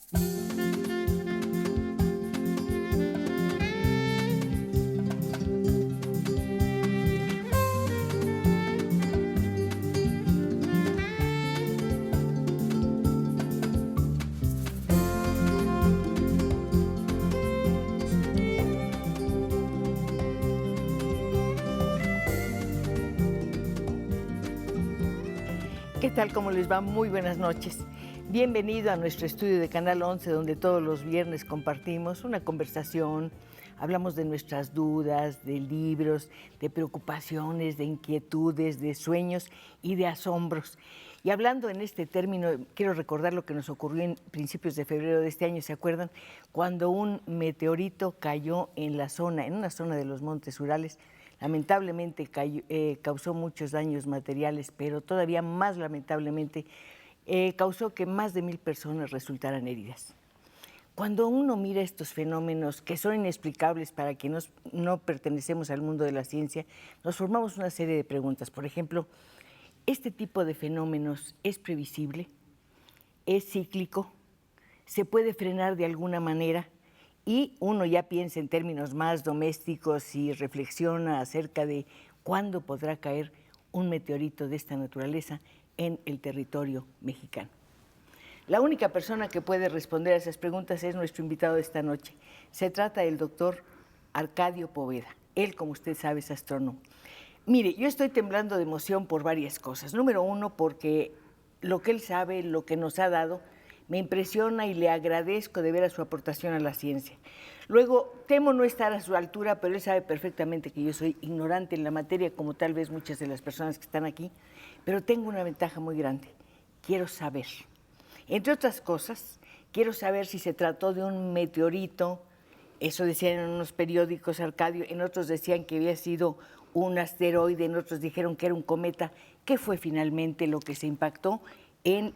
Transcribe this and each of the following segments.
¿Qué tal? ¿Cómo les va? Muy buenas noches. Bienvenido a nuestro estudio de Canal 11, donde todos los viernes compartimos una conversación, hablamos de nuestras dudas, de libros, de preocupaciones, de inquietudes, de sueños y de asombros. Y hablando en este término, quiero recordar lo que nos ocurrió en principios de febrero de este año, ¿se acuerdan? Cuando un meteorito cayó en una zona de los Montes Urales. Lamentablemente causó muchos daños materiales, pero todavía más lamentablemente causó que más de 1000 personas resultaran heridas. Cuando uno mira estos fenómenos que son inexplicables para quienes no pertenecemos al mundo de la ciencia, nos formamos una serie de preguntas. Por ejemplo, ¿este tipo de fenómenos es previsible? ¿Es cíclico? ¿Se puede frenar de alguna manera? Y uno ya piensa en términos más domésticos y reflexiona acerca de cuándo podrá caer un meteorito de esta naturaleza en el territorio mexicano. La única persona que puede responder a esas preguntas es nuestro invitado de esta noche. Se trata del doctor Arcadio Poveda. Él, como usted sabe, es astrónomo. Mire, yo estoy temblando de emoción por varias cosas. Número uno, porque lo que él sabe, lo que nos ha dado, me impresiona y le agradezco de veras su aportación a la ciencia. Luego, temo no estar a su altura, pero él sabe perfectamente que yo soy ignorante en la materia, como tal vez muchas de las personas que están aquí, pero tengo una ventaja muy grande. Quiero saber. Entre otras cosas, quiero saber si se trató de un meteorito, eso decían en unos periódicos, Arcadio, en otros decían que había sido un asteroide, en otros dijeron que era un cometa. ¿Qué fue finalmente lo que se impactó en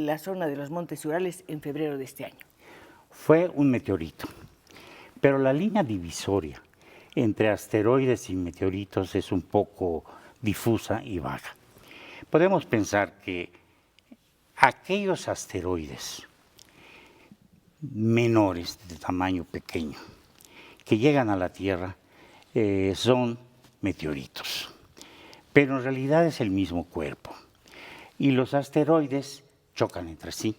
la zona de los Montes Urales en febrero de este año? Fue un meteorito, pero la línea divisoria entre asteroides y meteoritos es un poco difusa y vaga. Podemos pensar que aquellos asteroides menores, de tamaño pequeño, que llegan a la Tierra, son meteoritos, pero en realidad es el mismo cuerpo. Y los asteroides chocan entre sí.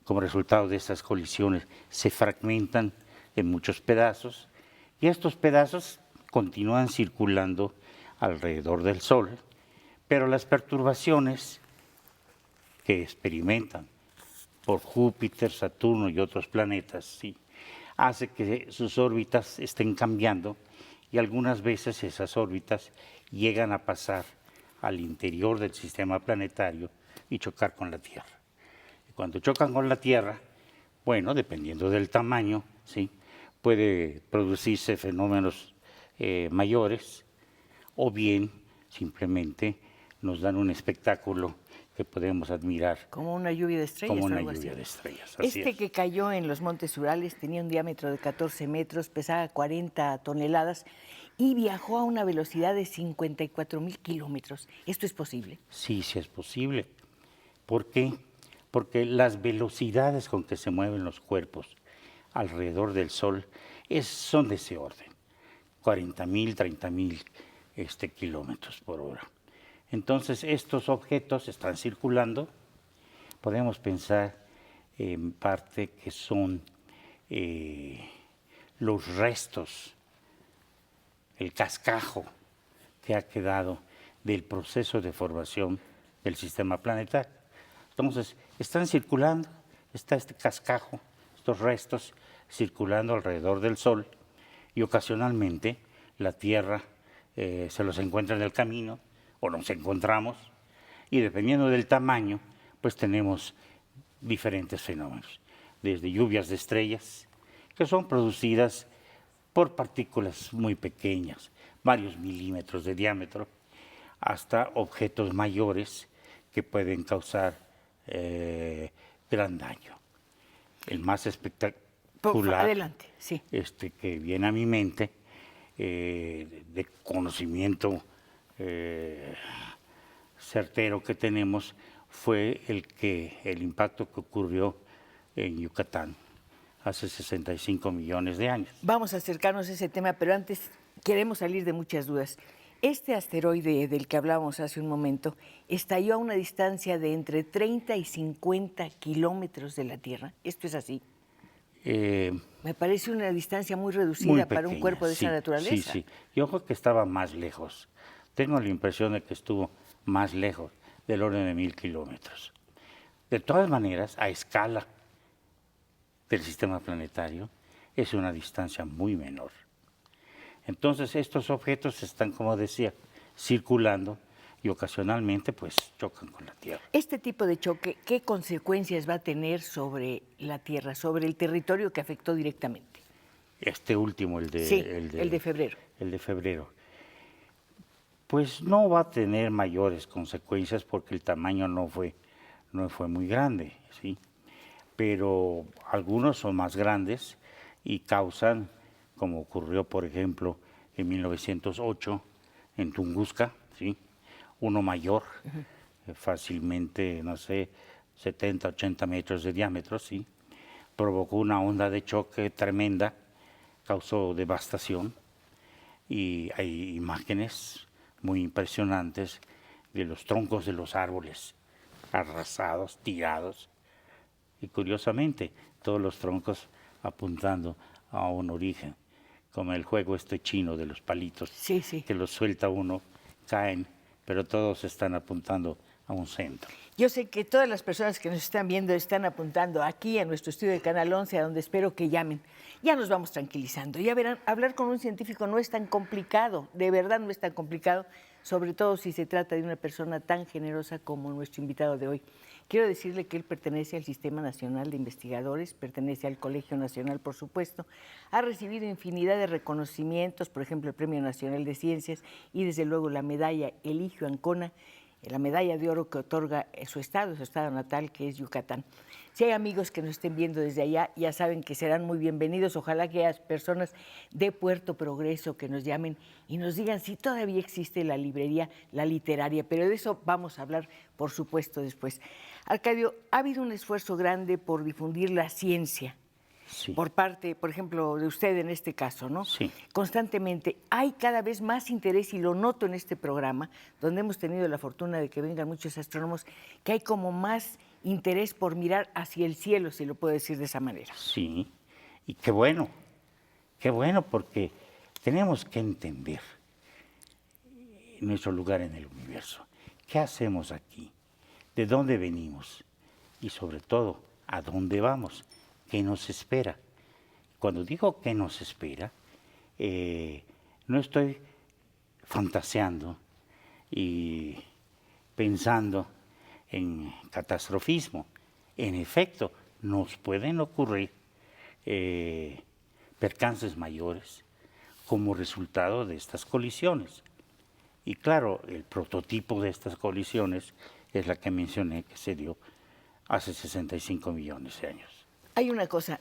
Como resultado de estas colisiones se fragmentan en muchos pedazos y estos pedazos continúan circulando alrededor del Sol, pero las perturbaciones que experimentan por Júpiter, Saturno y otros planetas, ¿sí?, hace que sus órbitas estén cambiando y algunas veces esas órbitas llegan a pasar al interior del sistema planetario y chocar con la Tierra. Y cuando chocan con la Tierra, bueno, dependiendo del tamaño, ¿sí?, puede producirse fenómenos mayores o bien simplemente nos dan un espectáculo que podemos admirar. Como una lluvia de estrellas. Como una algo lluvia así. de estrellas. Así Este es. que cayó en los Montes Urales tenía un diámetro de 14 metros, pesaba 40 toneladas y viajó a una velocidad de 54,000 kilómetros. ¿Esto es posible? Sí, sí es posible. ¿Por qué? Porque las velocidades con que se mueven los cuerpos alrededor del Sol son de ese orden, 40,000, 30,000 kilómetros por hora. Entonces, estos objetos están circulando. Podemos pensar en parte que son los restos, el cascajo que ha quedado del proceso de formación del sistema planetario. Entonces, están circulando, está este cascajo, estos restos circulando alrededor del Sol y ocasionalmente la Tierra se los encuentra en el camino o nos encontramos y dependiendo del tamaño, pues tenemos diferentes fenómenos, desde lluvias de estrellas que son producidas por partículas muy pequeñas, varios milímetros de diámetro, hasta objetos mayores que pueden causar gran daño. El más espectacular, adelante, sí, que viene a mi mente, de conocimiento certero que tenemos, fue el impacto que ocurrió en Yucatán hace 65 millones de años. Vamos a acercarnos a ese tema, pero antes queremos salir de muchas dudas. Este asteroide del que hablábamos hace un momento estalló a una distancia de entre 30 y 50 kilómetros de la Tierra. ¿Esto es así? Me parece una distancia muy reducida Muy para un pequeña, cuerpo de sí, esa naturaleza. Sí, sí. Yo creo que estaba más lejos. Tengo la impresión de que estuvo más lejos, del orden de 1000 kilómetros. De todas maneras, a escala del sistema planetario, es una distancia muy menor. Entonces, estos objetos están, como decía, circulando y ocasionalmente pues chocan con la Tierra. Este tipo de choque, ¿qué consecuencias va a tener sobre la Tierra, sobre el territorio que afectó directamente? Este último, el de febrero. El de febrero. Pues no va a tener mayores consecuencias porque el tamaño no fue muy grande, ¿sí? Pero algunos son más grandes y causan, como ocurrió, por ejemplo, en 1908 en Tunguska, ¿sí? Uno mayor, fácilmente, no sé, 70, 80 metros de diámetro, ¿sí? Provocó una onda de choque tremenda, causó devastación y hay imágenes muy impresionantes de los troncos de los árboles arrasados, tirados, y curiosamente todos los troncos apuntando a un origen, como el juego este chino de los palitos, Sí, sí. que los suelta uno, caen, pero todos están apuntando a un centro. Yo sé que todas las personas que nos están viendo están apuntando aquí a nuestro estudio de Canal 11, a donde espero que llamen. Ya nos vamos tranquilizando. Ya verán, hablar con un científico no es tan complicado, de verdad no es tan complicado, sobre todo si se trata de una persona tan generosa como nuestro invitado de hoy. Quiero decirle que él pertenece al Sistema Nacional de Investigadores, pertenece al Colegio Nacional, por supuesto, ha recibido infinidad de reconocimientos, por ejemplo, el Premio Nacional de Ciencias y desde luego la medalla Eligio Ancona, la medalla de oro que otorga su estado natal, que es Yucatán. Si hay amigos que nos estén viendo desde allá, ya saben que serán muy bienvenidos. Ojalá que haya personas de Puerto Progreso que nos llamen y nos digan si todavía existe la librería, la literaria, pero de eso vamos a hablar, por supuesto, después. Arcadio, ha habido un esfuerzo grande por difundir la ciencia. Sí. Por parte, por ejemplo, de usted en este caso, ¿no? Sí. Constantemente hay cada vez más interés, y lo noto en este programa, donde hemos tenido la fortuna de que vengan muchos astrónomos, que hay como más interés por mirar hacia el cielo, si lo puedo decir de esa manera. Sí, y qué bueno, porque tenemos que entender nuestro lugar en el universo. ¿Qué hacemos aquí? ¿De dónde venimos? Y sobre todo, ¿a dónde vamos? ¿Qué nos espera? Cuando digo qué nos espera, no estoy fantaseando y pensando en catastrofismo. En efecto, nos pueden ocurrir percances mayores como resultado de estas colisiones. Y claro, el prototipo de estas colisiones es la que mencioné, que se dio hace 65 millones de años. Hay una cosa,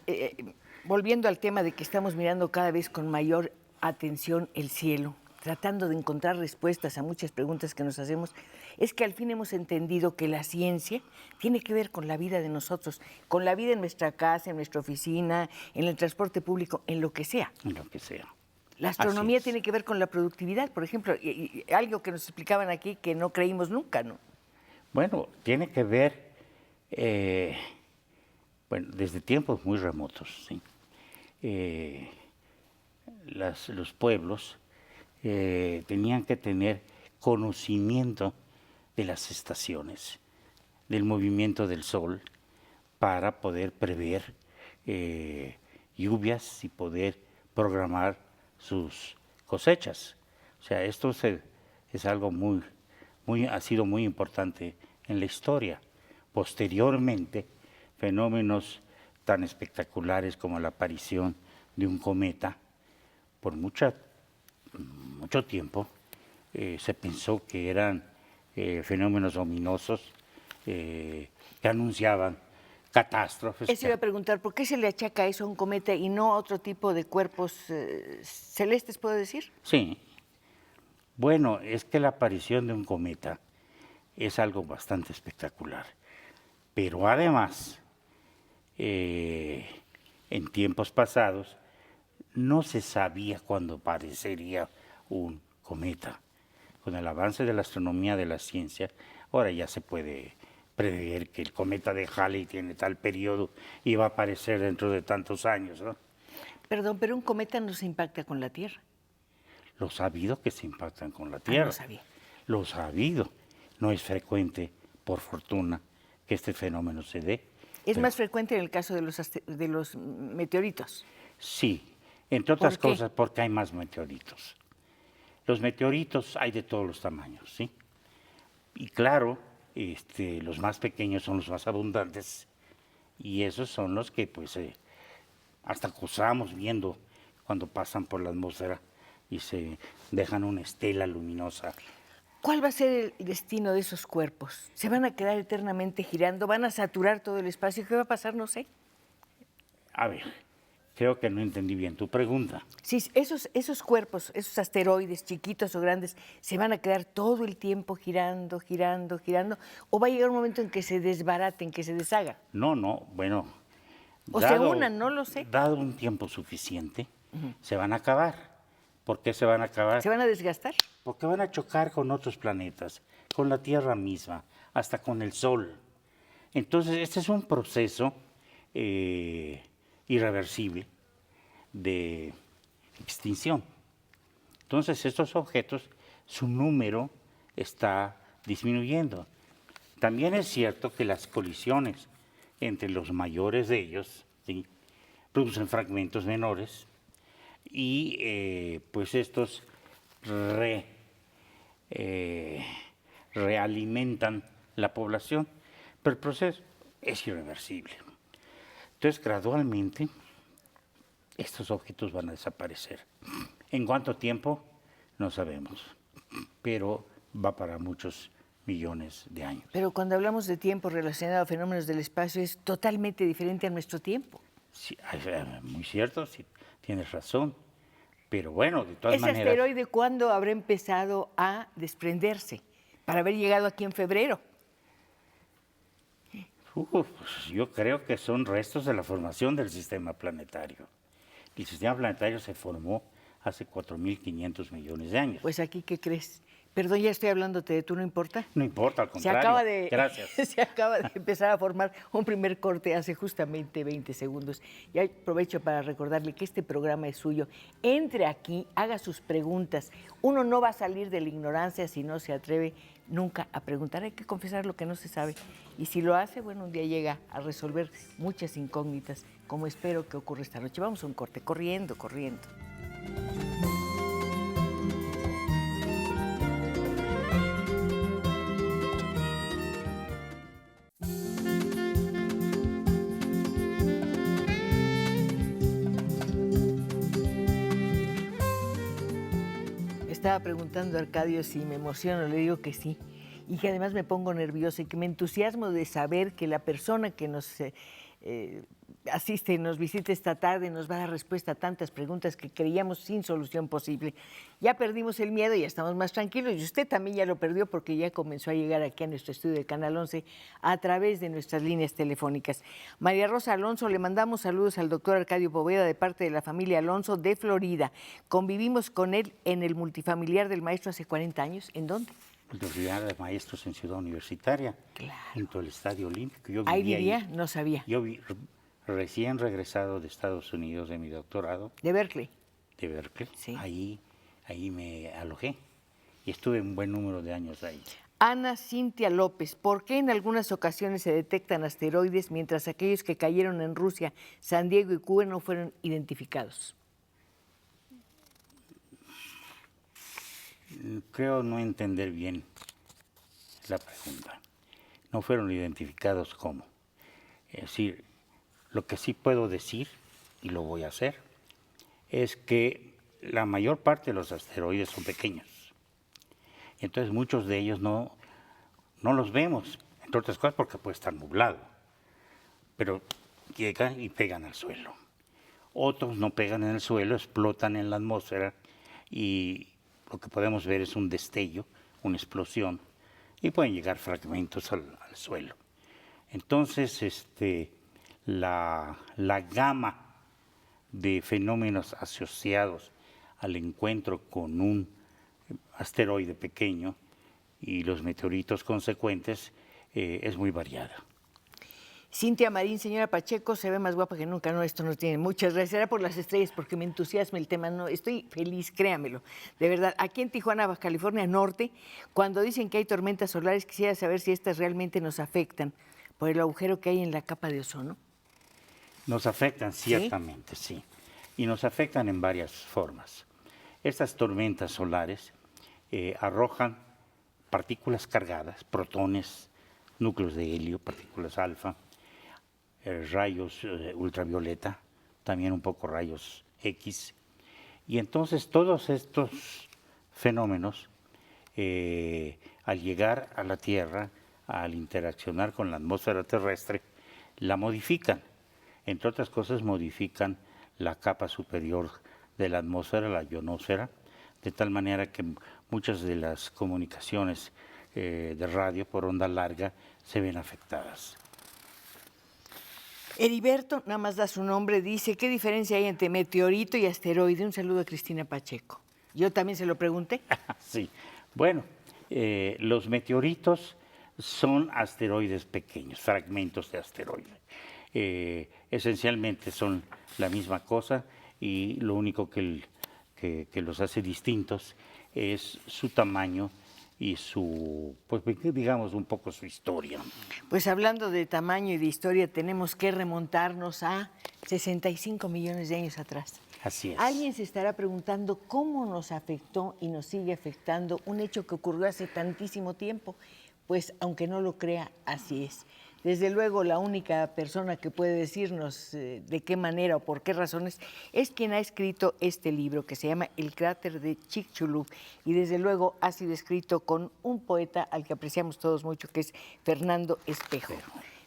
volviendo al tema de que estamos mirando cada vez con mayor atención el cielo, tratando de encontrar respuestas a muchas preguntas que nos hacemos, es que al fin hemos entendido que la ciencia tiene que ver con la vida de nosotros, con la vida en nuestra casa, en nuestra oficina, en el transporte público, en lo que sea. En lo que sea. La astronomía tiene que ver con la productividad, por ejemplo, y algo que nos explicaban aquí que no creímos nunca, ¿no? Bueno, tiene que ver, desde tiempos muy remotos, ¿sí? Los pueblos tenían que tener conocimiento de las estaciones, del movimiento del sol, para poder prever lluvias y poder programar sus cosechas. O sea, esto es algo ha sido muy importante en la historia. Posteriormente, fenómenos tan espectaculares como la aparición de un cometa, por mucho tiempo se pensó que eran fenómenos ominosos que anunciaban catástrofes. Eso iba a preguntar, ¿por qué se le achaca eso a un cometa y no a otro tipo de cuerpos celestes, puedo decir? Sí. Bueno, es que la aparición de un cometa es algo bastante espectacular. Pero además, en tiempos pasados no se sabía cuándo aparecería un cometa. Con el avance de la astronomía, de la ciencia, ahora ya se puede prever que el cometa de Halley tiene tal periodo y va a aparecer dentro de tantos años, ¿no? Perdón, pero un cometa no se impacta con la Tierra. Lo sabido que se impactan con la Ah, Tierra. no sabía. Lo sabido. No es frecuente, por fortuna, que este fenómeno se dé. Es pero más frecuente en el caso de los meteoritos. sí, entre otras ¿Por qué? cosas porque hay más meteoritos. Los meteoritos hay de todos los tamaños, ¿sí? Y claro, los más pequeños son los más abundantes y esos son los que pues hasta gozamos viendo cuando pasan por la atmósfera y se dejan una estela luminosa. ¿Cuál va a ser el destino de esos cuerpos? ¿Se van a quedar eternamente girando? ¿Van a saturar todo el espacio? ¿Qué va a pasar? No sé. A ver, creo que no entendí bien tu pregunta. Si esos cuerpos, esos asteroides, chiquitos o grandes, ¿se van a quedar todo el tiempo girando, girando, girando? ¿O va a llegar un momento en que se desbaraten, que se deshagan? No, bueno. O se unan, no lo sé. Dado un tiempo suficiente, se van a acabar. ¿Por qué se van a acabar? ¿Se van a desgastar? Porque van a chocar con otros planetas, con la Tierra misma, hasta con el Sol. Entonces, este es un proceso irreversible de extinción. Entonces, estos objetos, su número está disminuyendo. También es cierto que las colisiones entre los mayores de ellos, ¿sí?, producen fragmentos menores y pues estos realimentan la población, pero el proceso es irreversible. Entonces, gradualmente, estos objetos van a desaparecer. ¿En cuánto tiempo? No sabemos, pero va para muchos millones de años. Pero cuando hablamos de tiempo relacionado a fenómenos del espacio es totalmente diferente a nuestro tiempo. Sí, muy cierto, sí, tienes razón. Pero bueno, de todas maneras... ¿Ese asteroide cuándo habrá empezado a desprenderse? Para haber llegado aquí en febrero. Pues yo creo que son restos de la formación del sistema planetario. El sistema planetario se formó hace 4.500 millones de años. Pues aquí, ¿qué crees? Perdón, ya estoy hablándote de tú, ¿no importa? No importa, al contrario. Gracias. Se acaba de empezar a formar un primer corte hace justamente 20 segundos. Y aprovecho para recordarle que este programa es suyo. Entre aquí, haga sus preguntas. Uno no va a salir de la ignorancia si no se atreve nunca a preguntar. Hay que confesar lo que no se sabe. Y si lo hace, bueno, un día llega a resolver muchas incógnitas, como espero que ocurra esta noche. Vamos a un corte, corriendo, corriendo. Estaba preguntando a Arcadio si me emociono, le digo que sí, y que además me pongo nerviosa y que me entusiasmo de saber que la persona que nos asiste, nos visita esta tarde, nos va a dar respuesta a tantas preguntas que creíamos sin solución posible. Ya perdimos el miedo, ya estamos más tranquilos, y usted también ya lo perdió porque ya comenzó a llegar aquí a nuestro estudio de Canal 11 a través de nuestras líneas telefónicas. María Rosa Alonso, le mandamos saludos al doctor Arcadio Poveda de parte de la familia Alonso de Florida. Convivimos con él en el multifamiliar del maestro hace 40 años. ¿En dónde? Multifamiliar de maestros en Ciudad Universitaria, Claro. junto al Estadio Olímpico. Yo ¿Ahí vivía vivía? No sabía. Yo recién regresado de Estados Unidos de mi doctorado, ¿De Berkeley? de Berkeley, Sí. ahí me alojé y estuve un buen número de años ahí. Ana Cintia López, ¿por qué en algunas ocasiones se detectan asteroides mientras aquellos que cayeron en Rusia, San Diego y Cuba no fueron identificados? Creo no entender bien la pregunta. No fueron identificados cómo. Es decir, lo que sí puedo decir, y lo voy a hacer, es que la mayor parte de los asteroides son pequeños. Entonces muchos de ellos no los vemos, entre otras cosas porque puede estar nublado, pero llegan y pegan al suelo. Otros no pegan en el suelo, explotan en la atmósfera y lo que podemos ver es un destello, una explosión, y pueden llegar fragmentos al suelo. Entonces, la gama de fenómenos asociados al encuentro con un asteroide pequeño y los meteoritos consecuentes es muy variada. Cintia Marín, señora Pacheco, se ve más guapa que nunca. No, esto no tiene muchas gracias. Será por las estrellas, porque me entusiasma el tema. No, estoy feliz, créamelo. De verdad, aquí en Tijuana, Baja California Norte, cuando dicen que hay tormentas solares, quisiera saber si estas realmente nos afectan por el agujero que hay en la capa de ozono. Nos afectan ciertamente, sí. Y nos afectan en varias formas. Estas tormentas solares arrojan partículas cargadas, protones, núcleos de helio, partículas alfa, rayos ultravioleta, también un poco rayos X. Y entonces todos estos fenómenos, al llegar a la Tierra, al interaccionar con la atmósfera terrestre, la modifican. Entre otras cosas, modifican la capa superior de la atmósfera, la ionosfera, de tal manera que muchas de las comunicaciones de radio por onda larga se ven afectadas. Heriberto, nada más da su nombre, dice, ¿qué diferencia hay entre meteorito y asteroide? Un saludo a Cristina Pacheco. Yo también se lo pregunté. Sí, bueno, los meteoritos son asteroides pequeños, fragmentos de asteroides. Esencialmente son la misma cosa y lo único que los hace distintos es su tamaño y su, pues digamos, un poco su historia. Pues hablando de tamaño y de historia, tenemos que remontarnos a 65 millones de años atrás. Así es. Alguien se estará preguntando cómo nos afectó y nos sigue afectando un hecho que ocurrió hace tantísimo tiempo. Pues aunque no lo crea, así es. Desde luego, la única persona que puede decirnos de qué manera o por qué razones es quien ha escrito este libro que se llama El cráter de Chicxulub, y desde luego ha sido escrito con un poeta al que apreciamos todos mucho, que es Fernando Espejo.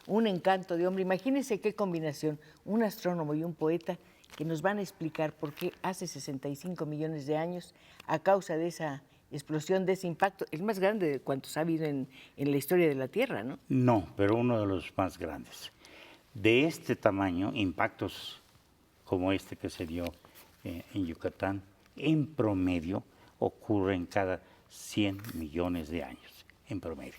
Un encanto de hombre. Imagínense qué combinación, un astrónomo y un poeta que nos van a explicar por qué hace 65 millones de años, a causa de esa explosión, de ese impacto, el más grande de cuantos ha habido en la historia de la Tierra, ¿no? No, pero uno de los más grandes. De este tamaño, impactos como este que se dio en Yucatán, en promedio ocurren cada 100 millones de años, en promedio.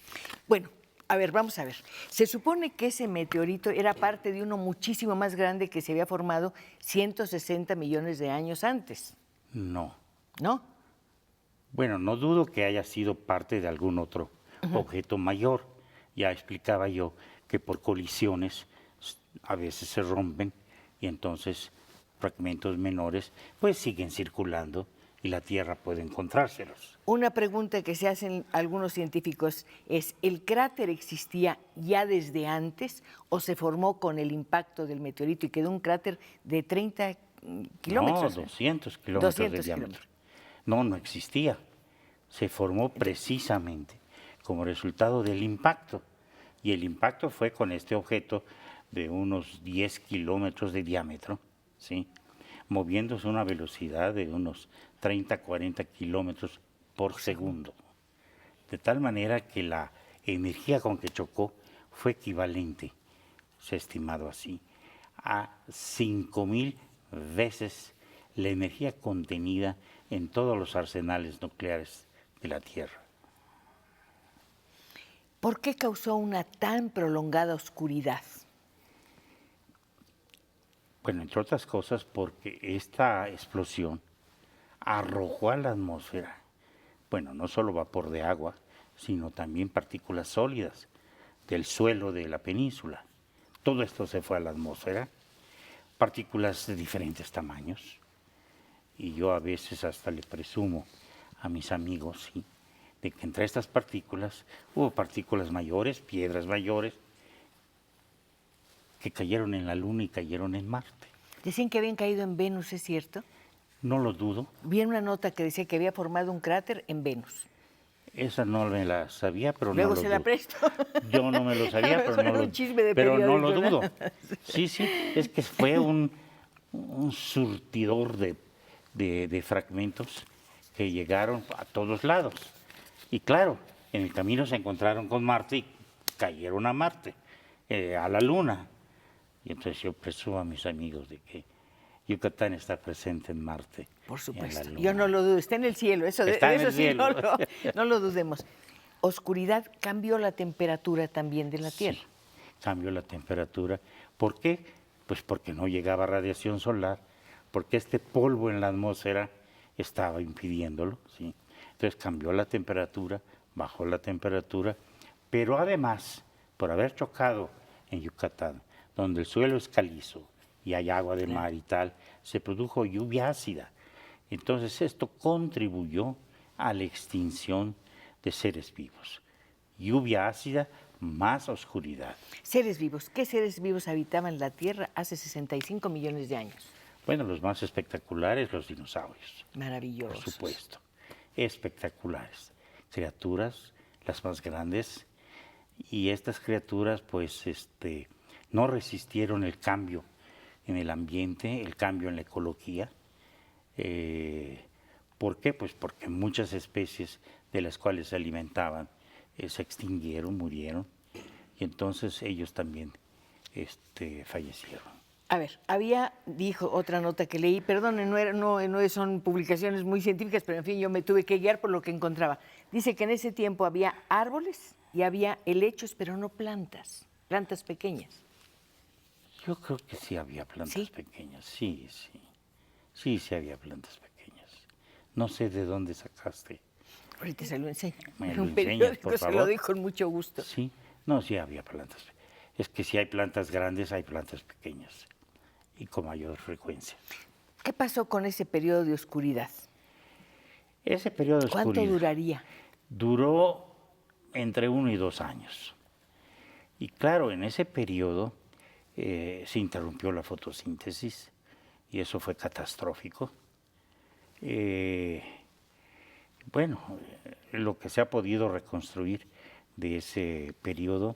Bueno, a ver, vamos a ver. Se supone que ese meteorito era parte de uno muchísimo más grande que se había formado 160 millones de años antes. No. ¿No? Bueno, no dudo que haya sido parte de algún otro objeto mayor. Ya explicaba yo que por colisiones a veces se rompen y entonces fragmentos menores pues siguen circulando y la Tierra puede encontrárselos. Una pregunta que se hacen algunos científicos es, ¿el cráter existía ya desde antes o se formó con el impacto del meteorito y quedó un cráter de 30 kilómetros? No, 200 kilómetros 200 de diámetro. kilómetros. No existía. Se formó precisamente como resultado del impacto. Y el impacto fue con este objeto de unos 10 kilómetros de diámetro, ¿sí?, moviéndose a una velocidad de unos 30, 40 kilómetros por segundo. De tal manera que la energía con que chocó fue equivalente, se ha estimado así, a 5,000 veces la energía contenida en todos los arsenales nucleares de la Tierra. ¿Por qué causó una tan prolongada oscuridad? Bueno, entre otras cosas porque esta explosión arrojó a la atmósfera, bueno, no solo vapor de agua, sino también partículas sólidas del suelo de la península. Todo esto se fue a la atmósfera, partículas de diferentes tamaños, y yo a veces hasta le presumo a mis amigos, ¿sí?, de que entre estas partículas hubo partículas mayores, piedras mayores, que cayeron en la Luna y cayeron en Marte. Decían que habían caído en Venus, ¿es cierto? No lo dudo. Vi una nota que decía que había formado un cráter en Venus. Esa no me la sabía, pero Luego no lo se dudo. la presto. Yo no me lo sabía, pero no, un chisme de pero no lo periódico, dudo. Sí, sí, es que fue un surtidor de fragmentos que llegaron a todos lados. Y claro, en el camino se encontraron con Marte y cayeron a Marte, a la Luna. Y entonces yo presumo a mis amigos de que Yucatán está presente en Marte. Por y en la supuesto. Luna. Yo no lo dudo, está en el cielo, Está en eso el sí, cielo. no lo dudemos. Oscuridad cambió la temperatura también de la Sí, Tierra. cambió la temperatura. ¿Por qué? Pues porque no llegaba radiación solar, porque este polvo en la atmósfera estaba impidiéndolo, ¿sí? Entonces cambió la temperatura, bajó la temperatura, pero además, por haber chocado en Yucatán, donde el suelo es calizo y hay agua de mar y tal, se produjo lluvia ácida. Entonces esto contribuyó a la extinción de seres vivos. Lluvia ácida más oscuridad. Seres vivos. ¿Qué seres vivos habitaban la Tierra hace 65 millones de años? Bueno, los más espectaculares, los dinosaurios. Maravillosos. Por supuesto. Espectaculares. Criaturas, las más grandes. Y estas criaturas, pues, no resistieron el cambio en el ambiente, el cambio en la ecología. ¿Por qué? Pues porque muchas especies de las cuales se alimentaban se extinguieron, murieron, y entonces ellos también fallecieron. A ver, dijo otra nota que leí, perdón, son publicaciones muy científicas, pero en fin, yo me tuve que guiar por lo que encontraba. Dice que en ese tiempo había árboles y había helechos, pero no plantas pequeñas. Yo creo que sí había plantas pequeñas, sí. Sí había plantas pequeñas. No sé de dónde sacaste. Ahorita se lo enseño. Me En lo un enseñas, periódico por se favor. lo dijo con mucho gusto. Sí, no, sí había plantas. Es que si hay plantas grandes, hay plantas pequeñas y con mayor frecuencia. ¿Qué pasó con ese periodo de oscuridad? Ese periodo de oscuridad. ¿Cuánto duraría? Duró entre 1 y 2 años. Y claro, en ese periodo se interrumpió la fotosíntesis y eso fue catastrófico. Bueno, lo que se ha podido reconstruir de ese periodo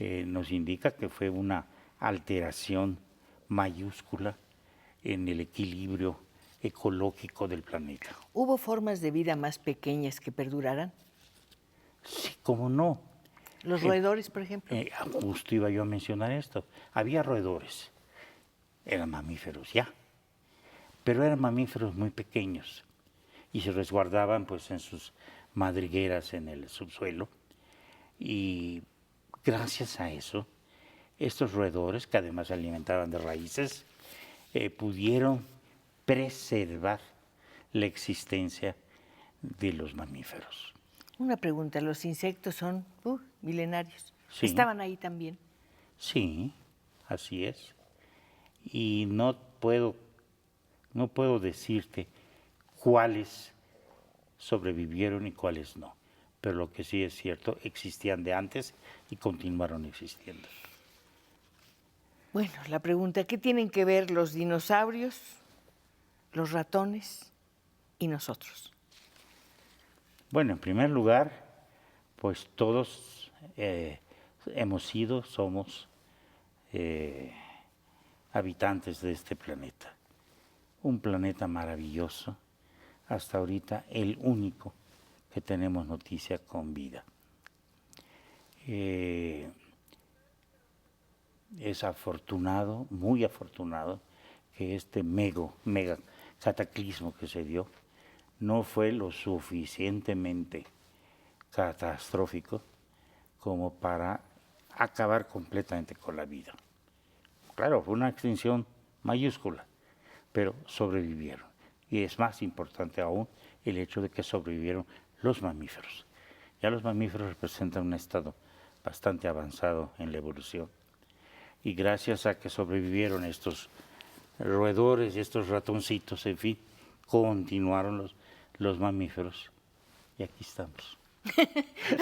nos indica que fue una alteración mayúscula en el equilibrio ecológico del planeta. ¿Hubo formas de vida más pequeñas que perduraran? Sí, cómo no. ¿Los roedores, por ejemplo? Justo iba yo a mencionar esto. Había roedores, eran mamíferos ya, pero eran mamíferos muy pequeños y se resguardaban pues en sus madrigueras en el subsuelo, y gracias a eso estos roedores, que además se alimentaban de raíces, pudieron preservar la existencia de los mamíferos. Una pregunta, los insectos son milenarios. Sí. ¿Estaban ahí también? Sí, así es. Y no puedo decirte cuáles sobrevivieron y cuáles no. Pero lo que sí es cierto, existían de antes y continuaron existiendo. Bueno, la pregunta, ¿qué tienen que ver los dinosaurios, los ratones y nosotros? Bueno, en primer lugar, pues todos somos habitantes de este planeta. Un planeta maravilloso, hasta ahorita el único que tenemos noticia con vida. Es afortunado, muy afortunado, que este mega cataclismo que se dio no fue lo suficientemente catastrófico como para acabar completamente con la vida. Claro, fue una extinción mayúscula, pero sobrevivieron. Y es más importante aún el hecho de que sobrevivieron los mamíferos. Ya los mamíferos representan un estado bastante avanzado en la evolución. Y gracias a que sobrevivieron estos roedores y estos ratoncitos, en fin, continuaron los mamíferos. Y aquí estamos.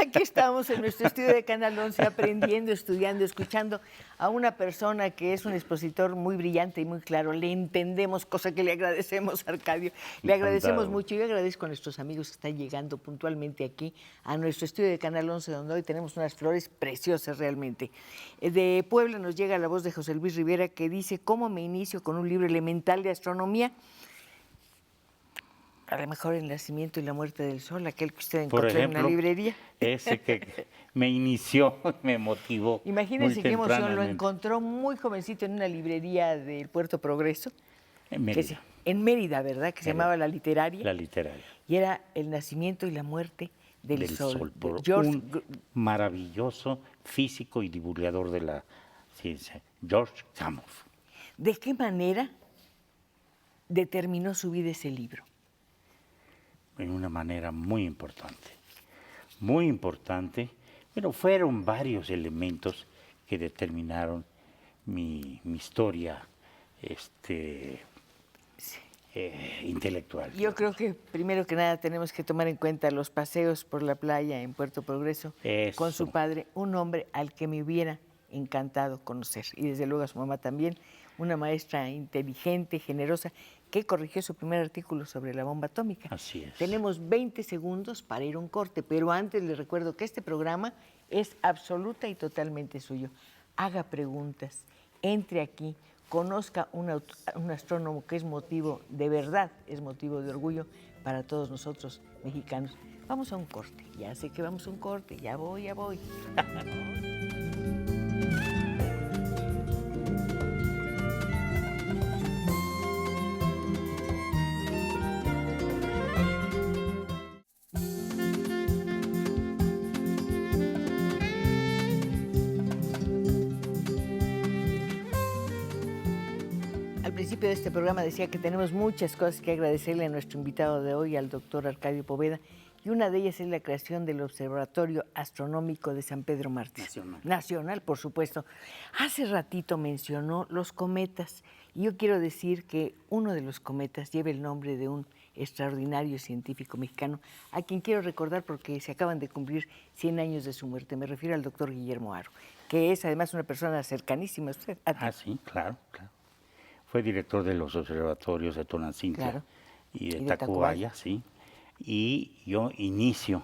Aquí estamos en nuestro estudio de Canal 11 aprendiendo, estudiando, escuchando a una persona que es un expositor muy brillante y muy claro. Le entendemos, cosa que le agradecemos, Arcadio. Le agradecemos mucho. Yo agradezco a nuestros amigos que están llegando puntualmente aquí a nuestro estudio de Canal 11, donde hoy tenemos unas flores preciosas realmente. De Puebla nos llega la voz de José Luis Rivera, que dice: ¿cómo me inicio con un libro elemental de astronomía? A lo mejor El nacimiento y la muerte del sol, aquel que usted Por encontró en una ejemplo, librería. ese que me inició, me motivó muy Imagínense qué emoción, lo tempranamente. encontró muy jovencito en una librería del Puerto Progreso, En Mérida, en Mérida, ¿verdad? Que se Mérida, llamaba La Literaria, la literaria y era El nacimiento y la muerte del del sol, sol, de por George. un maravilloso físico y divulgador de la ciencia, George Gamow. ¿De qué manera determinó su vida ese libro? En una manera muy importante. Muy importante, pero fueron varios elementos que determinaron mi historia intelectual. Yo creo Digamos. que primero que nada tenemos que tomar en cuenta los paseos por la playa en Puerto Progreso con su Eso, padre, un hombre al que me hubiera encantado conocer, y desde luego a su mamá también, una maestra inteligente, generosa, que corrigió su primer artículo sobre la bomba atómica. así es. Tenemos 20 segundos para ir a un corte, pero antes les recuerdo que este programa es absoluta y totalmente suyo. Haga preguntas, entre aquí, conozca un astrónomo que es motivo, de verdad, es motivo de orgullo para todos nosotros mexicanos. Vamos a un corte, ya sé que vamos a un corte, ya voy, ya voy. Al principio de este programa decía que tenemos muchas cosas que agradecerle a nuestro invitado de hoy, al doctor Arcadio Poveda, y una de ellas es la creación del Observatorio Astronómico de San Pedro Mártir. Nacional. Nacional, por supuesto. Hace ratito mencionó los cometas, y yo quiero decir que uno de los cometas lleva el nombre de un extraordinario científico mexicano, a quien quiero recordar porque se acaban de cumplir 100 años de su muerte. Me refiero al doctor Guillermo Haro, que es además una persona cercanísima a usted. A ti. Ah, sí, claro, claro. Fue director de los observatorios de Tonantzintla Claro. y de Y de Tacubaya, Tacubaya. sí. Y yo inicio,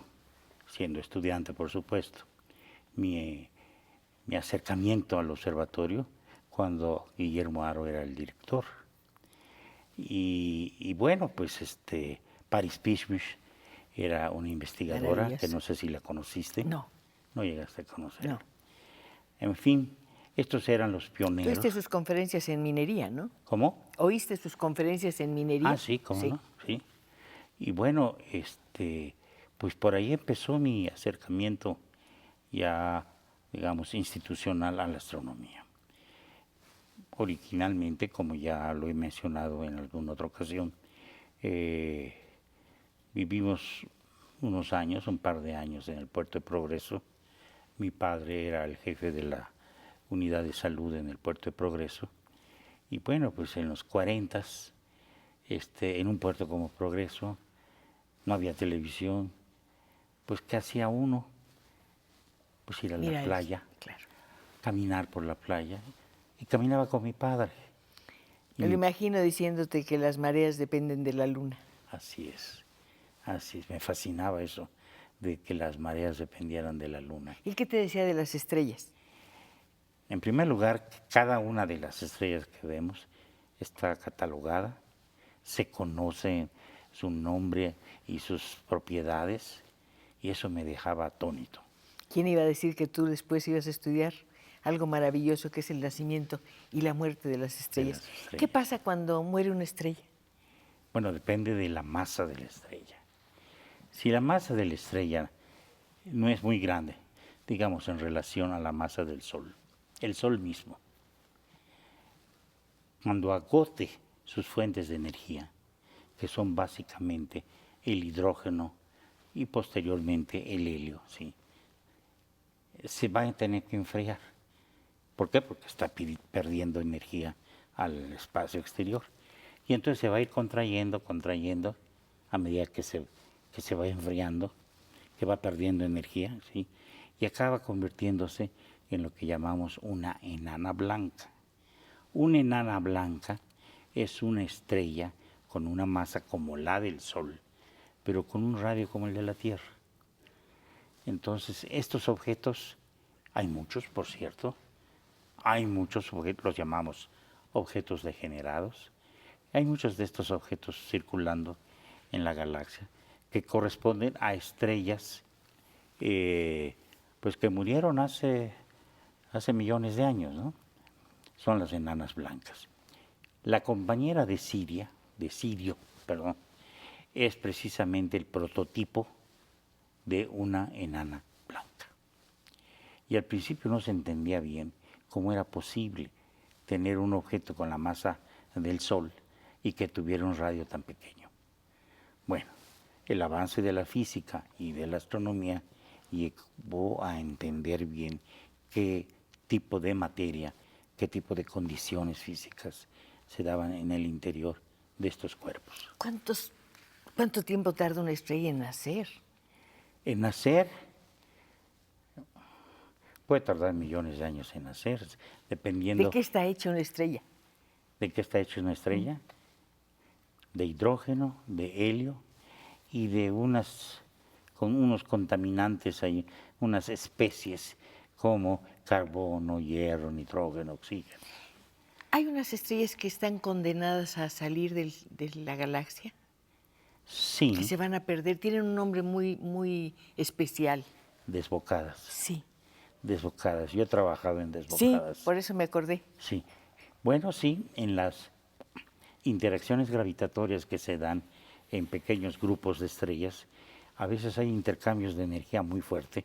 siendo estudiante, por supuesto, mi acercamiento al observatorio cuando Guillermo Haro era el director. Y bueno, pues Paris Pishmish era una investigadora que Maravilloso. no sé si la conociste. No. No llegaste a conocerla. No. En fin, estos eran los pioneros. Tuviste sus conferencias en minería, ¿no? ¿Cómo? ¿Oíste sus conferencias en minería? Ah, sí, cómo no, sí. Y bueno, pues por ahí empezó mi acercamiento ya, digamos, institucional a la astronomía. Originalmente, como ya lo he mencionado en alguna otra ocasión, vivimos unos años, un par de años en el Puerto de Progreso. Mi padre era el jefe de la unidad de salud en el Puerto de Progreso. Y bueno, pues en los 40, en un puerto como Progreso, no había televisión, pues ¿qué hacía uno? Pues ir a la playa, Claro. caminar por la playa, y caminaba con mi padre. Y Me lo imagino diciéndote que las mareas dependen de la luna. así es, me fascinaba eso, de que las mareas dependieran de la luna. ¿Y qué te decía de las estrellas? En primer lugar, cada una de las estrellas que vemos está catalogada, se conoce su nombre y sus propiedades, y eso me dejaba atónito. ¿Quién iba a decir que tú después ibas a estudiar algo maravilloso que es el nacimiento y la muerte de las estrellas? ¿Qué pasa cuando muere una estrella? Bueno, depende de la masa de la estrella. Si la masa de la estrella no es muy grande, digamos en relación a la masa del Sol, el Sol mismo, cuando agote sus fuentes de energía, que son básicamente el hidrógeno y posteriormente el helio, ¿sí?, se va a tener que enfriar. ¿Por qué? Porque está perdiendo energía al espacio exterior. Y entonces se va a ir contrayendo a medida que se va enfriando, que va perdiendo energía, ¿sí?, y acaba convirtiéndose en lo que llamamos una enana blanca. Una enana blanca es una estrella con una masa como la del Sol, pero con un radio como el de la Tierra. Entonces, estos objetos, hay muchos, por cierto, hay muchos objetos, los llamamos objetos degenerados. Hay muchos de estos objetos circulando en la galaxia que corresponden a estrellas pues que murieron hace millones de años, ¿no? Son las enanas blancas. La compañera de Sirio, perdón, es precisamente el prototipo de una enana blanca. Y al principio no se entendía bien cómo era posible tener un objeto con la masa del Sol y que tuviera un radio tan pequeño. Bueno, el avance de la física y de la astronomía llevó a entender bien qué tipo de materia, qué tipo de condiciones físicas se daban en el interior de estos cuerpos. ¿Cuánto tiempo tarda una estrella en nacer? En nacer puede tardar millones de años en nacer, dependiendo... ¿De qué está hecha una estrella? ¿De qué está hecha una estrella? De hidrógeno, de helio y de unos contaminantes, hay unas especies como carbono, hierro, nitrógeno, oxígeno. ¿Hay unas estrellas que están condenadas a salir de la galaxia? Sí. Que se van a perder. Tienen un nombre muy, muy especial. Desbocadas. Sí. Desbocadas. Yo he trabajado en desbocadas. Sí, por eso me acordé. Sí. Bueno, sí, en las interacciones gravitatorias que se dan en pequeños grupos de estrellas, a veces hay intercambios de energía muy fuerte,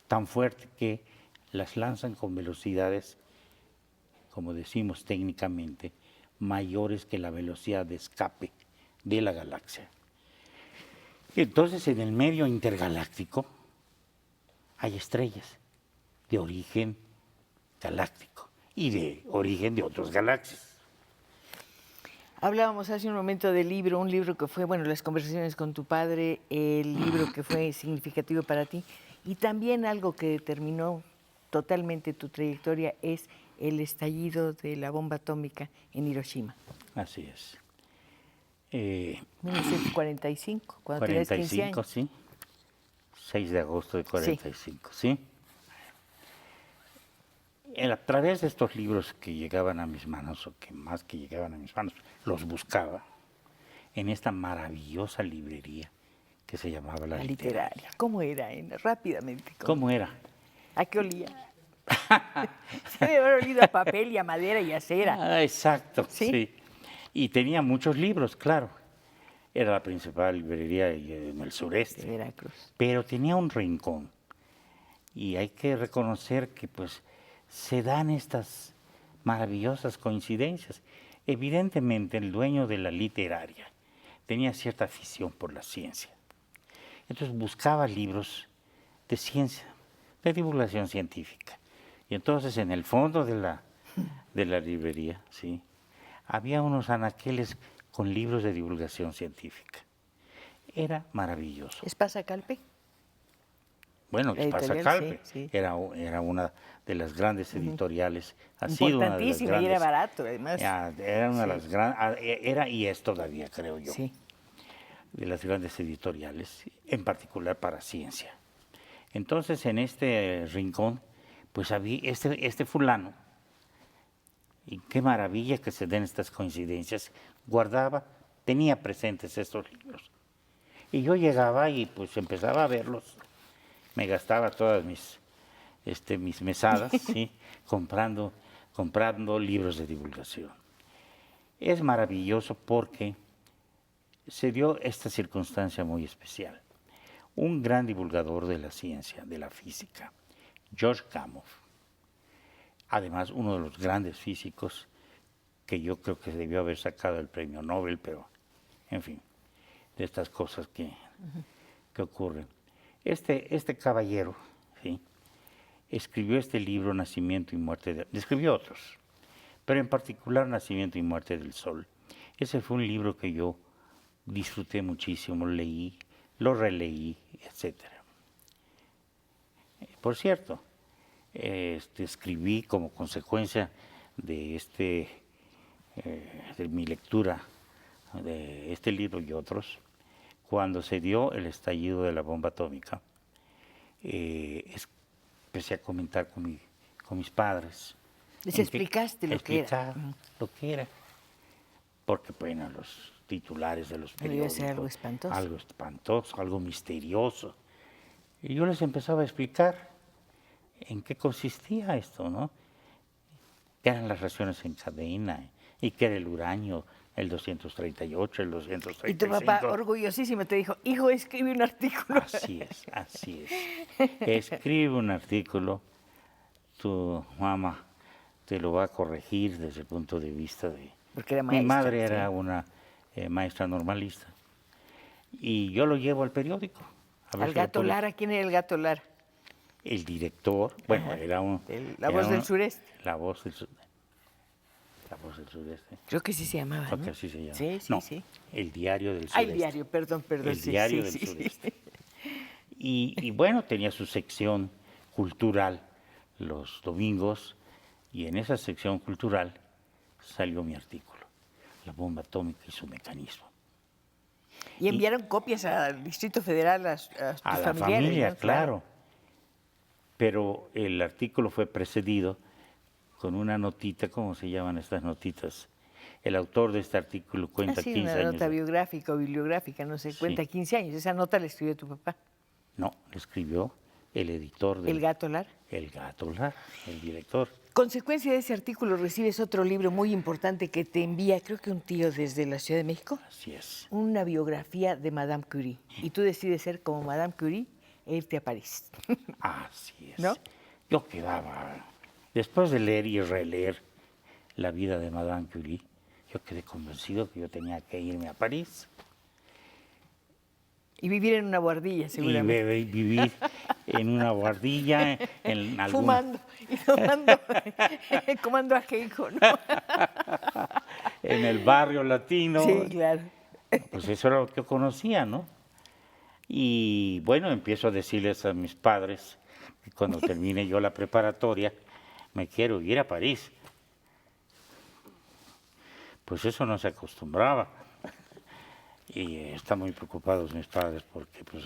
tan fuerte que las lanzan con velocidades, como decimos técnicamente, mayores que la velocidad de escape de la galaxia. Entonces, en el medio intergaláctico hay estrellas de origen galáctico y de origen de otras galaxias. Hablábamos hace un momento del libro, un libro que fue, bueno, las conversaciones con tu padre, el libro que fue significativo para ti, y también algo que determinó totalmente tu trayectoria es el estallido de la bomba atómica en Hiroshima. Así es. 1945, cuando tenías 15 años. Sí. 6 de agosto de 45, ¿sí? A través de estos libros que llegaban a mis manos, o que más que llegaban a mis manos, los buscaba en esta maravillosa librería que se llamaba La Literaria. ¿Cómo era, Ena? Rápidamente. ¿Cómo era? ¿A qué olía? Se debe haber olido a papel y a madera y a cera. Ah, exacto, ¿Sí? sí. Y tenía muchos libros, claro. Era la principal librería en el sureste. De Veracruz. Pero tenía un rincón. Y hay que reconocer que pues se dan estas maravillosas coincidencias. Evidentemente el dueño de La Literaria tenía cierta afición por la ciencia. Entonces buscaba libros de ciencia, de divulgación científica. Y entonces en el fondo de la librería, ¿sí?, había unos anaqueles con libros de divulgación científica. Era maravilloso. ¿Espasa Calpe? Bueno, Espasa Calpe sí. era una de las grandes editoriales. Ha sido una de las importantísima grandes, y era barato, además. Era una de las grandes, era y es todavía, creo yo, sí, de las grandes editoriales, en particular para ciencia. Entonces, en este rincón, pues había este fulano, y qué maravilla que se den estas coincidencias, tenía presentes estos libros. Y yo llegaba y pues empezaba a verlos, me gastaba todas mis mesadas, ¿sí?, comprando libros de divulgación. Es maravilloso porque se dio esta circunstancia muy especial. Un gran divulgador de la ciencia, de la física, George Gamow, además uno de los grandes físicos que yo creo que debió haber sacado el premio Nobel, pero en fin, de estas cosas que ocurren. Este caballero, ¿sí?, escribió este libro, Nacimiento y Muerte, escribió otros, pero en particular Nacimiento y Muerte del Sol. Ese fue un libro que yo disfruté muchísimo, leí, lo releí, etc. Por cierto, escribí como consecuencia de mi lectura de este libro y otros, cuando se dio el estallido de la bomba atómica, empecé a comentar con mis padres. ¿Les explicaste lo que era? Lo que era. Porque, bueno, los titulares de los Pero iba a periódicos. ser algo espantoso. Algo espantoso, algo misterioso. Y yo les empezaba a explicar en qué consistía esto, ¿no? ¿Qué eran las reacciones en cadena? ¿Y qué era el uranio? El 238, el 235. Y tu papá, orgullosísimo, te dijo, hijo, escribe un artículo. Así es, así es. Escribe un artículo, tu mamá te lo va a corregir desde el punto de vista de... Porque era Mi maestra, madre sí. era una maestra normalista. Y yo lo llevo al periódico. A ver Al si lo gato puedo- Lara, ¿quién era el gato Lara? El director, bueno, Ajá, era un... La Voz del Sureste. La voz del sureste. La voz del sureste. Creo que sí se llamaba, Creo que ¿no? así se llama. Sí, sí, No, sí. el diario del sureste. Ah, el diario, perdón. El sí, diario sí, del sí. sureste. Y bueno, tenía su sección cultural los domingos y en esa sección cultural salió mi artículo, La bomba atómica y su mecanismo. Y enviaron copias al Distrito Federal a tus A la familiares, familia, ¿no? claro. Pero el artículo fue precedido con una notita, ¿cómo se llaman estas notitas? El autor de este artículo cuenta Sí, 15 una años. nota biográfica o bibliográfica, no sé, Sí. cuenta 15 años. Esa nota la escribió tu papá. No, lo escribió el editor del... El gato Lara. El gato Lara, el director. Consecuencia de ese artículo recibes otro libro muy importante que te envía, creo que un tío desde la Ciudad de México, Así es. una biografía de Madame Curie. Y tú decides ser como Madame Curie e irte a París. Así es. ¿No? Yo quedaba, después de leer y releer la vida de Madame Curie, yo quedé convencido que yo tenía que irme a París Y vivir en una guardilla, y seguramente. vivir en una guardilla, en alguna... Fumando y tomando, comando ajenjo, ¿no? en el barrio latino. Sí, claro. Pues eso era lo que yo conocía, ¿no? Y bueno, empiezo a decirles a mis padres que cuando termine yo la preparatoria, me quiero ir a París. Pues eso no se acostumbraba. Y están muy preocupados mis padres porque, pues,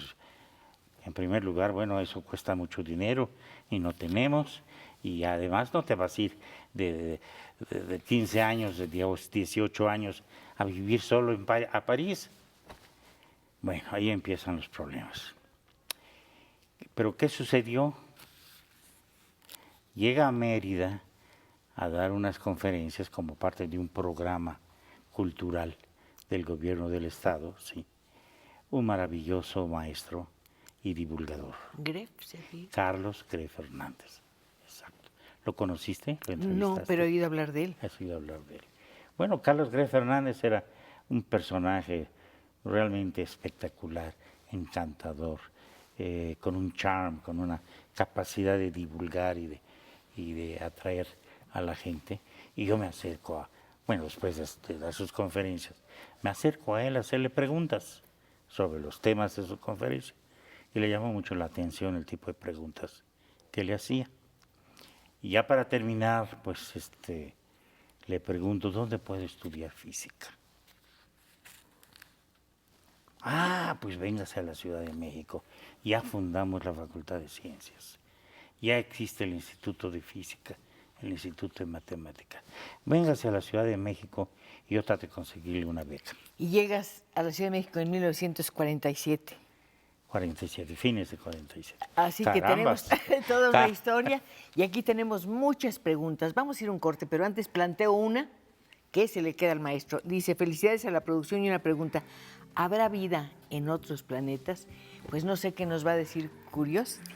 en primer lugar, bueno, eso cuesta mucho dinero y no tenemos. Y además no te vas a ir de 15 años, de 18 años a vivir solo a París. Bueno, ahí empiezan los problemas. Pero ¿qué sucedió? Llega a Mérida a dar unas conferencias como parte de un programa cultural del gobierno del estado, sí. Un maravilloso maestro y divulgador, Gref, ¿sí? Carlos Gref Fernández. Exacto. ¿Lo conociste? ¿Lo No, entrevistaste? pero he oído hablar de él. Has oído hablar de él. Bueno, Carlos Gref Fernández era un personaje realmente espectacular, encantador, con un charm, con una capacidad de divulgar y de atraer a la gente. Y yo me acerco a, bueno, después de dar sus conferencias, me acerco a él a hacerle preguntas sobre los temas de su conferencia. Y le llamó mucho la atención el tipo de preguntas que le hacía. Y ya para terminar, pues le pregunto, ¿dónde puedo estudiar física? Ah, pues véngase a la Ciudad de México. Ya fundamos la Facultad de Ciencias. Ya existe el Instituto de Física, el Instituto de Matemáticas. Véngase a la Ciudad de México y yo trate de conseguirle una beca. Y llegas a la Ciudad de México en 1947. 47, fines de 47. Así que Carambas. tenemos toda una historia y aquí tenemos muchas preguntas. Vamos a ir a un corte, pero antes planteo una que se le queda al maestro. Dice, felicidades a la producción y una pregunta. ¿Habrá vida en otros planetas? Pues no sé qué nos va a decir Curiosity,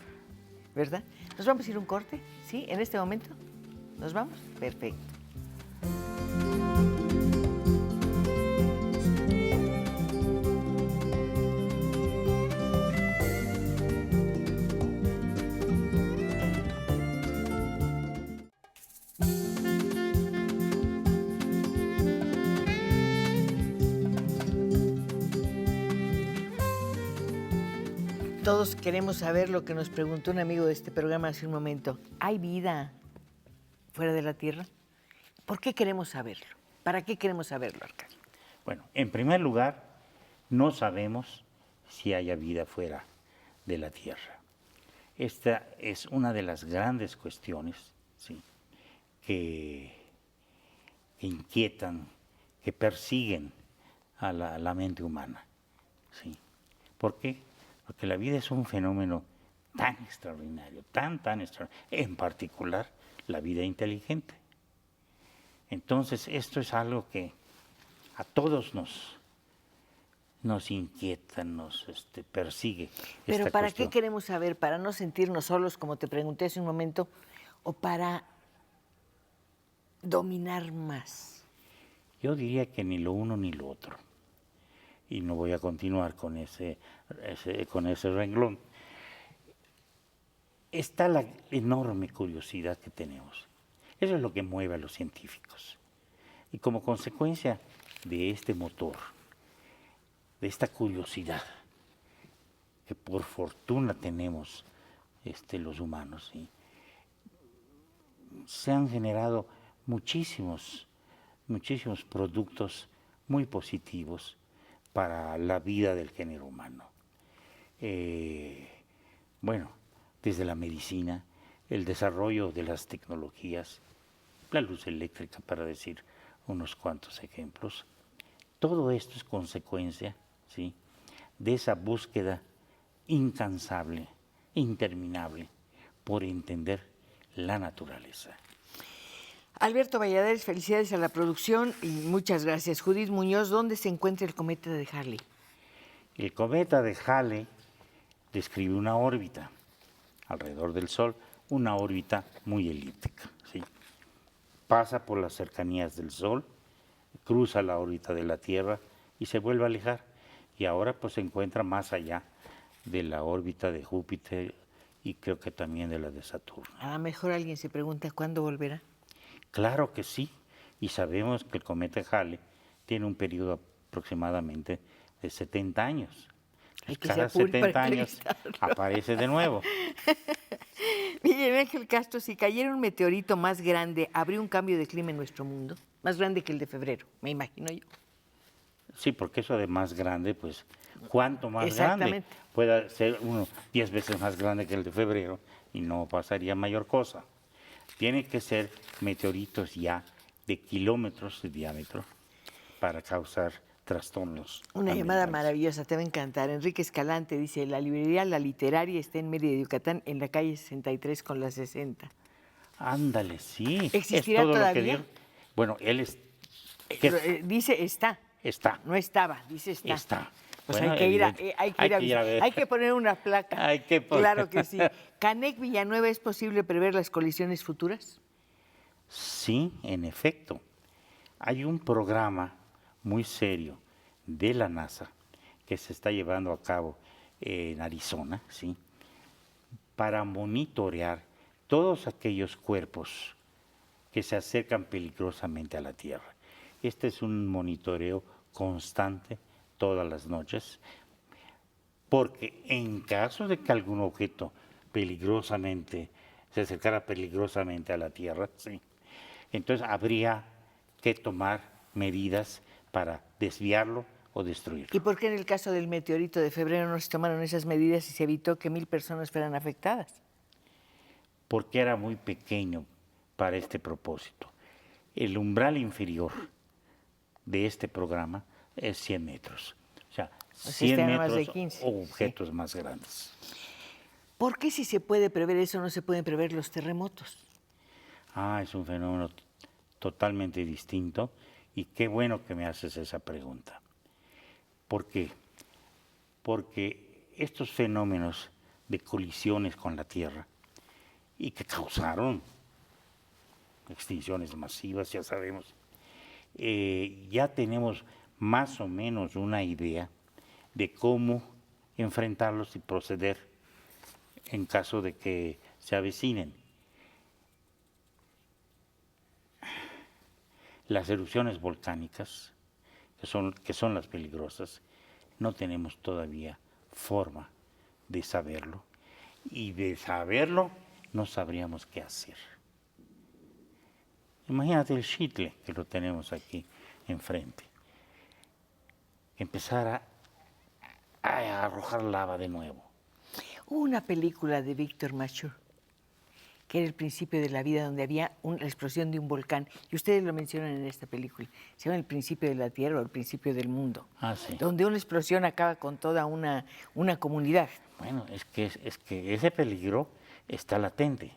¿verdad? ¿Nos vamos a ir a un corte? ¿Sí? ¿En este momento? ¿Nos vamos? Perfecto. Todos queremos saber lo que nos preguntó un amigo de este programa hace un momento. ¿Hay vida fuera de la Tierra? ¿Por qué queremos saberlo? ¿Para qué queremos saberlo, Arcadio? Bueno, en primer lugar, no sabemos si haya vida fuera de la Tierra. Esta es una de las grandes cuestiones, ¿sí?, que inquietan, que persiguen a la mente humana. ¿Sí? ¿Por qué? Porque la vida es un fenómeno tan extraordinario, tan extraordinario, en particular la vida inteligente. Entonces, esto es algo que a todos nos inquieta, nos persigue. Pero esta ¿para cuestión. qué queremos saber? ¿Para no sentirnos solos, como te pregunté hace un momento, o para dominar más? Yo diría que ni lo uno ni lo otro. Y no voy a continuar con ese renglón. Está la enorme curiosidad que tenemos. Eso es lo que mueve a los científicos. Y como consecuencia de este motor, de esta curiosidad, que por fortuna tenemos los humanos, ¿sí? Se han generado muchísimos productos muy positivos para la vida del género humano. Bueno, desde la medicina, el desarrollo de las tecnologías, la luz eléctrica, para decir unos cuantos ejemplos. Todo esto es consecuencia, ¿sí?, de esa búsqueda incansable, interminable, por entender la naturaleza. Alberto Valladares, felicidades a la producción y muchas gracias. Judith Muñoz, ¿dónde se encuentra el cometa de Halley? El cometa de Halley describe una órbita alrededor del Sol, una órbita muy elíptica, ¿sí? Pasa por las cercanías del Sol, cruza la órbita de la Tierra y se vuelve a alejar. Y ahora pues se encuentra más allá de la órbita de Júpiter y creo que también de la de Saturno. A lo mejor alguien se pregunta cuándo volverá. Claro que sí, y sabemos que el cometa Halley tiene un periodo aproximadamente de 70 años. Hay que Cada se apure para 70 años entrevistarlo. aparece de nuevo. Miguel Ángel Castro, si cayera un meteorito más grande, ¿habría un cambio de clima en nuestro mundo? Más grande que el de febrero, me imagino yo. Sí, porque eso de más grande, pues, ¿cuánto más grande? Exactamente. Puede ser uno 10 veces más grande que el de febrero y no pasaría mayor cosa. Tiene que ser meteoritos ya de kilómetros de diámetro para causar trastornos. Una llamada ambientales. maravillosa, te va a encantar. Enrique Escalante dice, la librería La Literaria está en Mérida, Yucatán, en la calle 63 con la 60. Ándale, sí. ¿Existirá es todo todavía? lo que digo. Bueno, él es. ¿qué? Dice está. Está. No estaba, dice está. Está. Pues Bueno, hay que ir a, evidente. hay que ir a ir a visitar. ver. Hay que poner una placa. Hay que poner- Claro que sí. Canec Villanueva, ¿es posible prever las colisiones futuras? Sí, en efecto. Hay un programa muy serio de la NASA que se está llevando a cabo en Arizona, ¿sí?, para monitorear todos aquellos cuerpos que se acercan peligrosamente a la Tierra. Este es un monitoreo constante todas las noches, porque en caso de que algún objeto se acercara peligrosamente a la Tierra, ¿sí?, entonces habría que tomar medidas para desviarlo o destruirlo. ¿Y por qué en el caso del meteorito de febrero no se tomaron esas medidas y se evitó que 1000 personas fueran afectadas? Porque era muy pequeño para este propósito. El umbral inferior de este programa es 100 metros. O sea, 100 este era más de metros 15, o objetos más grandes. ¿Por qué si se puede prever eso no se pueden prever los terremotos? Es un fenómeno totalmente distinto y qué bueno que me haces esa pregunta. ¿Por qué? Porque estos fenómenos de colisiones con la Tierra y que causaron extinciones masivas, ya sabemos, ya tenemos más o menos una idea de cómo enfrentarlos y proceder en caso de que se avecinen. Las erupciones volcánicas, que son las peligrosas, no tenemos todavía forma de saberlo, y de saberlo no sabríamos qué hacer. Imagínate el Xitle, que lo tenemos aquí enfrente. Empezar a arrojar lava de nuevo. Hubo una película de Víctor Mature que era el principio de la vida, donde había la explosión de un volcán. Y ustedes lo mencionan en esta película. Se llama El principio de la Tierra o El principio del mundo. Ah, sí. Donde una explosión acaba con toda una comunidad. Bueno, es que ese peligro está latente.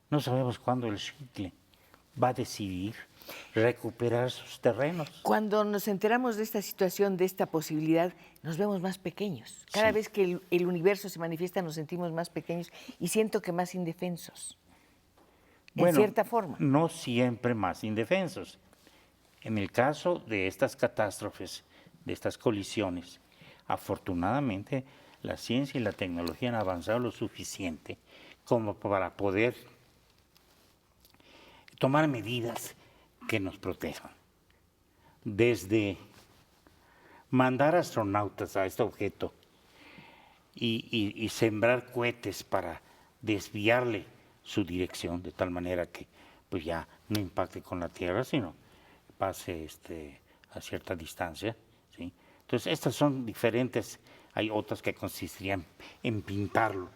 No sabemos cuándo el Xitle va a decidir recuperar sus terrenos. Cuando nos enteramos de esta situación, de esta posibilidad, nos vemos más pequeños. Cada Sí. vez que el universo se manifiesta, nos sentimos más pequeños y siento que más indefensos. En cierta forma. No siempre más indefensos. En el caso de estas catástrofes, de estas colisiones, afortunadamente la ciencia y la tecnología han avanzado lo suficiente como para poder tomar medidas que nos protejan. Desde mandar astronautas a este objeto y sembrar cohetes para desviarle su dirección de tal manera que pues ya no impacte con la Tierra, sino pase a cierta distancia, ¿sí? Entonces estas son diferentes, hay otras que consistirían en pintarlo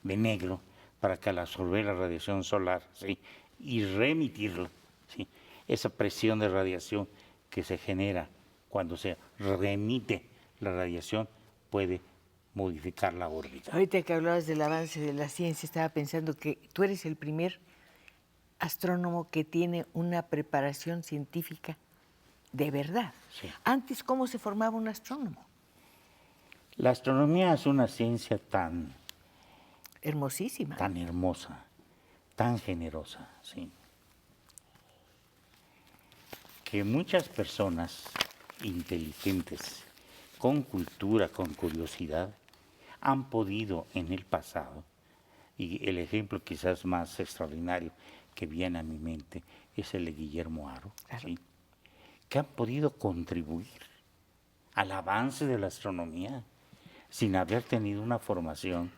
de negro para que al absorber la radiación solar, ¿sí?, y reemitirla, ¿sí?, esa presión de radiación que se genera cuando se reemite la radiación puede modificar la órbita. Ahorita que hablabas del avance de la ciencia, estaba pensando que tú eres el primer astrónomo que tiene una preparación científica de verdad. Sí. Antes, ¿cómo se formaba un astrónomo? La astronomía es una ciencia tan Hermosísima. hermosa, tan generosa, ¿sí?, que muchas personas inteligentes, con cultura, con curiosidad, han podido en el pasado, y el ejemplo quizás más extraordinario que viene a mi mente es el de Guillermo Haro, Claro. ¿sí?, que han podido contribuir al avance de la astronomía sin haber tenido una formación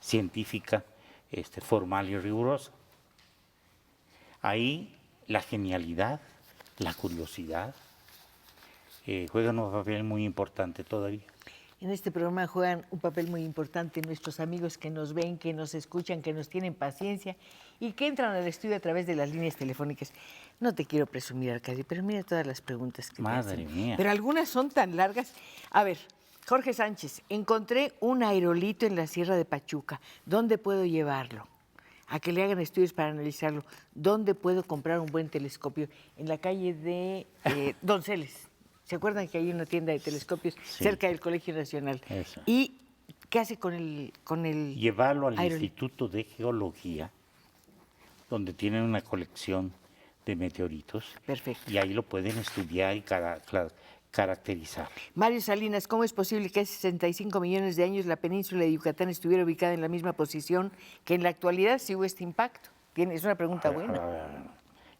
científica formal y rigurosa. Ahí la genialidad, la curiosidad, juegan un papel muy importante todavía. En este programa juegan un papel muy importante nuestros amigos que nos ven, que nos escuchan, que nos tienen paciencia y que entran al estudio a través de las líneas telefónicas. No te quiero presumir, Arcadio, pero mira todas las preguntas que Madre te hacen. mía. Pero algunas son tan largas. A ver, Jorge Sánchez, encontré un aerolito en la Sierra de Pachuca. ¿Dónde puedo llevarlo? A que le hagan estudios para analizarlo. ¿Dónde puedo comprar un buen telescopio? En la calle de Donceles. ¿Se acuerdan que hay una tienda de telescopios Sí. cerca del Colegio Nacional? Eso. ¿Y qué hace con el Llevarlo al aerolito? Instituto de Geología, donde tienen una colección de meteoritos. Perfecto. Y ahí lo pueden estudiar y caracterizar. Mario Salinas, ¿cómo es posible que hace 65 millones de años la península de Yucatán estuviera ubicada en la misma posición que en la actualidad si hubo este impacto? Es una pregunta buena.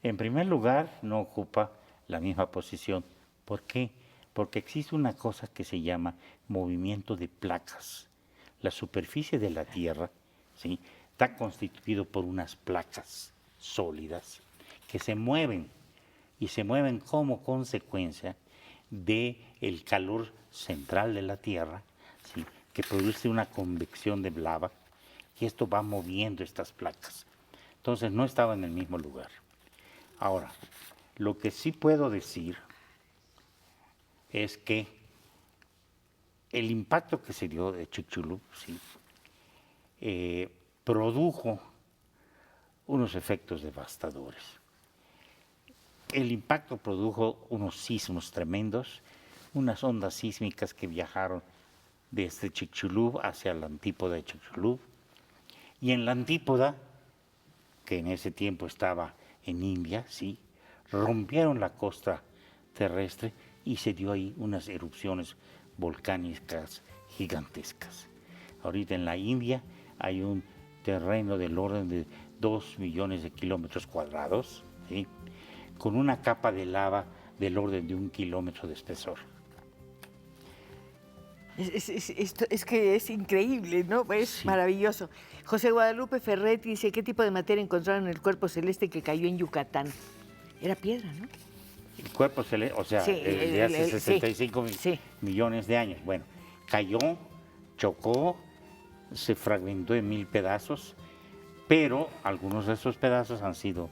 En primer lugar, no ocupa la misma posición. ¿Por qué? Porque existe una cosa que se llama movimiento de placas. La superficie de la Tierra, ¿sí?, está constituido por unas placas sólidas que se mueven y se mueven como consecuencia del calor central de la Tierra, ¿sí?, que produce una convección de lava, y esto va moviendo estas placas. Entonces no estaba en el mismo lugar. Ahora, lo que sí puedo decir es que el impacto que se dio de Chicxulub, ¿sí?, produjo unos efectos devastadores. El impacto produjo unos sismos tremendos, unas ondas sísmicas que viajaron desde Chicxulub hacia la antípoda de Chicxulub, y en la antípoda, que en ese tiempo estaba en India, ¿sí?, rompieron la costa terrestre y se dio ahí unas erupciones volcánicas gigantescas. Ahorita en la India hay un terreno del orden de 2 millones de kilómetros cuadrados, ¿sí?, con una capa de lava del orden de 1 kilómetro de espesor. Es que es increíble, ¿no? Es Sí. maravilloso. José Guadalupe Ferretti dice, ¿qué tipo de materia encontraron en el cuerpo celeste que cayó en Yucatán? Era piedra, ¿no? El cuerpo celeste, o sea, Sí, de hace sí, 65 sí. millones de años. Bueno, cayó, chocó se fragmentó en 1000 pedazos, pero algunos de esos pedazos han sido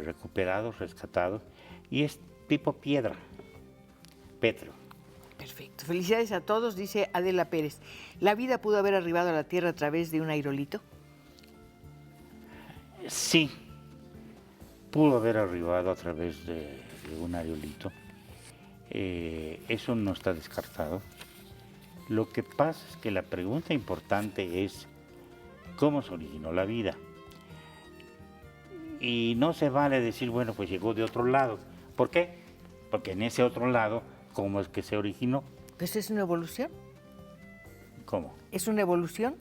recuperados, rescatados, y es tipo piedra, petro. Perfecto. Felicidades a todos, dice Adela Pérez. ¿La vida pudo haber arribado a la Tierra a través de un aerolito? Sí, pudo haber arribado a través de un aerolito. Eso no está descartado. Lo que pasa es que la pregunta importante es cómo se originó la vida. Y no se vale decir, bueno, pues llegó de otro lado. ¿Por qué? Porque en ese otro lado, ¿cómo es que se originó? Pues es una evolución. ¿Cómo? ¿Es una evolución?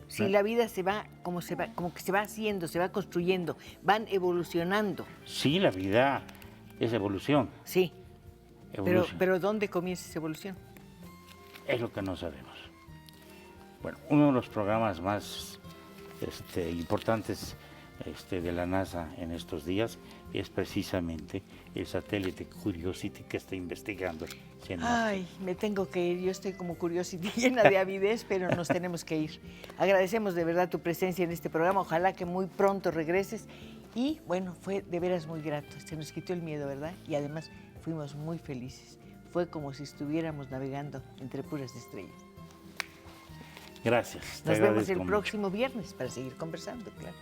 Si la vida como que se va haciendo, se va construyendo, van evolucionando. Sí, la vida es evolución. Sí. Evolución. Pero ¿dónde comienza esa evolución? Es lo que no sabemos. Bueno, uno de los programas más importantes de la NASA en estos días es precisamente el satélite Curiosity que está investigando. Ay, me tengo que ir. Yo estoy como Curiosity llena de avidez, pero nos tenemos que ir. Agradecemos de verdad tu presencia en este programa. Ojalá que muy pronto regreses. Y bueno, fue de veras muy grato. Se nos quitó el miedo, ¿verdad? Y además fuimos muy felices. Fue como si estuviéramos navegando entre puras estrellas. Gracias. Nos vemos el próximo viernes para seguir conversando, claro.